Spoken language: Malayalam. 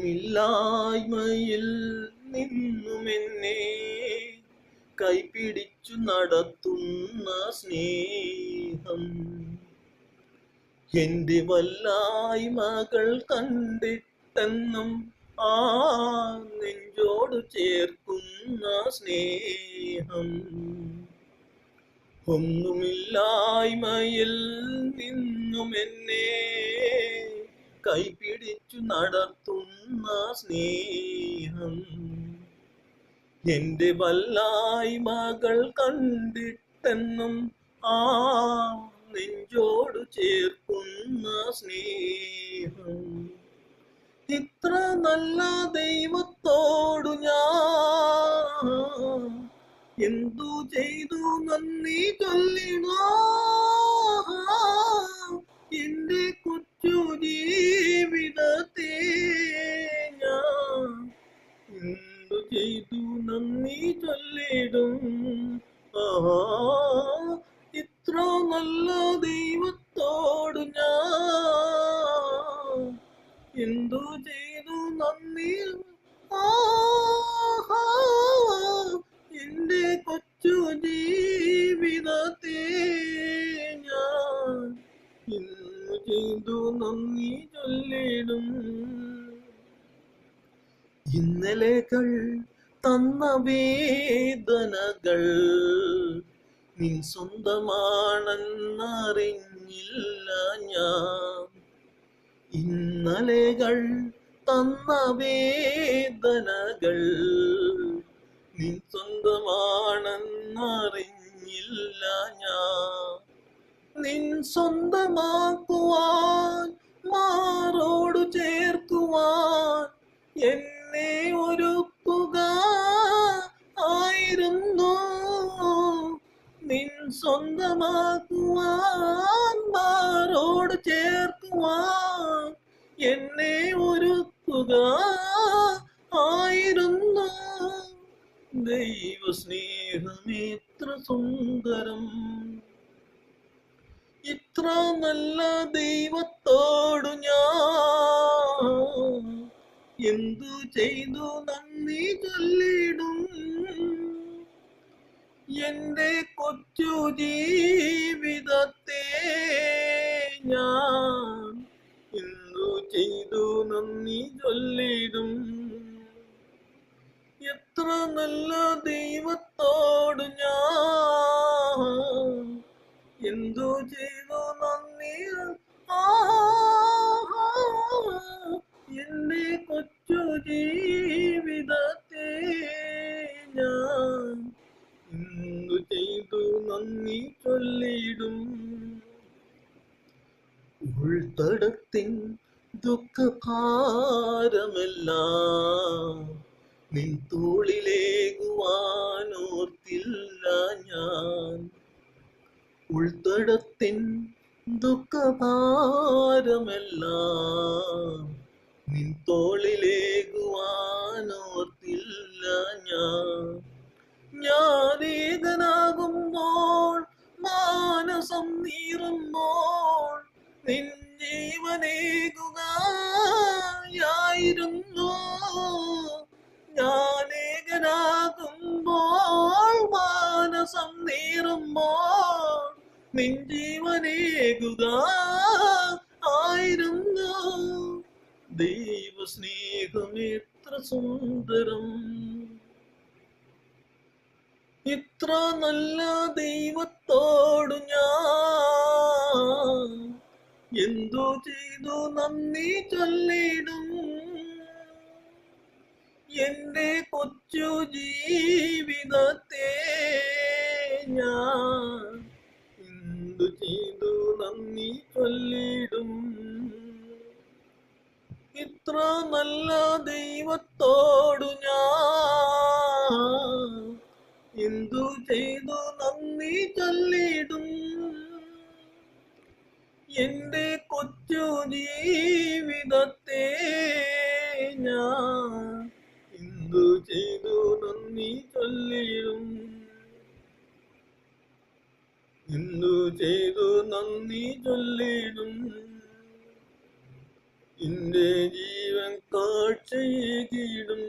ഒന്നുമില്ലായ്മയിൽ നിന്നുമെന്നെ കൈപിടിച്ചു നടത്തുന്ന സ്നേഹം, എന്റെ വല്ലായ്മകൾ കണ്ടിട്ടെന്നും ആ നെഞ്ചോട് ചേർക്കുന്ന സ്നേഹം, ഒന്നുമില്ലായ്മയിൽ നിന്നും എന്നെ കൈപിടിച്ചു നടത്തുന്ന സ്നേഹം, എന്റെ വല്ലായ്മകൾ കണ്ടിട്ടെന്നും ആ നെഞ്ചോട് ചേർക്കുന്ന സ്നേഹം. ഇത്ര നല്ല ദൈവത്തോടു ഞാൻ എന്തു ചെയ്തു നന്ദി ചൊല്ലിടാം. എന്റെ കൊച്ചു ജീവിതത്തെ ഞാൻ എന്തു ചെയ്തു നന്ദി ചൊല്ലിടും. ഇത്ര നല്ല ദൈവത്തോടു ഞാൻ എന്തു ചെയ്തു നന്ദി. എന്റെ കൊച്ചു ജീവിതത്തെ ഞാൻ ഇന്നു ചെയ്തു നന്ദി ചൊല്ലിടും. ഇന്നലെകൾ തന്ന വേദനകൾ നിൻ സ്വന്തമാണെന്നറിഞ്ഞില്ല ഞാൻ. ഇന്നലെകൾ തന്ന വേദനകൾ നിൻ സ്വന്തമാണെന്നറിഞ്ഞില്ല ഞാൻ. നിൻ സ്വന്തമാക്കുവാൻ മാറോടു ചേർക്കുവാൻ എന്നെ ഒരുക്കുക ആയിരുന്നു. നിൻ സ്വന്തമാക്കുവാൻ മാറോട് ചേർക്കുവാൻ എന്നെ ഒരുക്കുക ആയിരുന്നു. ദൈവസ്നേഹമെത്ര സുന്ദരം, ഇത്ര നല്ല ദൈവത്തോടു ഞാൻ എന്തു ചെയ്തു നന്ദി ചൊല്ലിടും. എന്റെ കൊച്ചു ജീവിതത്തെ ഞാൻ എന്തു ചെയ്തു നന്ദി ചൊല്ലിടും. എത്ര നല്ല ദൈവത്തോടു ഞാൻ എന്തു ചെയ്തു നന്ദി. എന്റെ കൊച്ചു ജീവിതത്തെ ഞാൻ എന്തു ചെയ്തു നന്ദി ചൊല്ലിടും. ഉൾത്തടത്തിൻ ദുഃഖഭാരമെല്ലാം നിൻ തോളിലേകുവാനോർത്തില്ല ഞാൻ. ഉൾത്തടത്തിൻ ദുഃഖഭാരമെല്ലാം നിൻ തോളിലേകുവാനോർത്തില്ല ഞാൻ. ഞാനേകനാകുമ്പോൾ മാനസം നീറുമ്പോൾ നിൻ ജീവനേകുകയായിരുന്നു. ഞാനേകനാകുമ്പോൾ മാനസം നീറുമ്പോൾ നിൻ ജീവനേകുക ആയിരുന്നു. ദൈവസ്നേഹമെത്ര സുന്ദരം, ഇത്ര നല്ല ദൈവത്തോടു ഞാൻ എന്തു ചെയ്തു നന്ദി ചൊല്ലിടും. എന്റെ കൊച്ചു ജീവിതത്തെ ഞാൻ എന്തു ചെയ്തു നന്ദി ചൊല്ലിടും. ഇത്ര നല്ല ദൈവത്തോടു ഞാൻ എന്തു ചെയ്തു നന്ദി ചൊല്ലിടും. എന്റെ കൊച്ചു ജീവിതത്തെ ഞാൻ എന്തു ചെയ്തു നന്ദി ചൊല്ലിടും. എന്തു ചെയ്തു നന്ദി ചൊല്ലിടും. എന്റെ ജീവൻ കാഴ്ചയേകിടും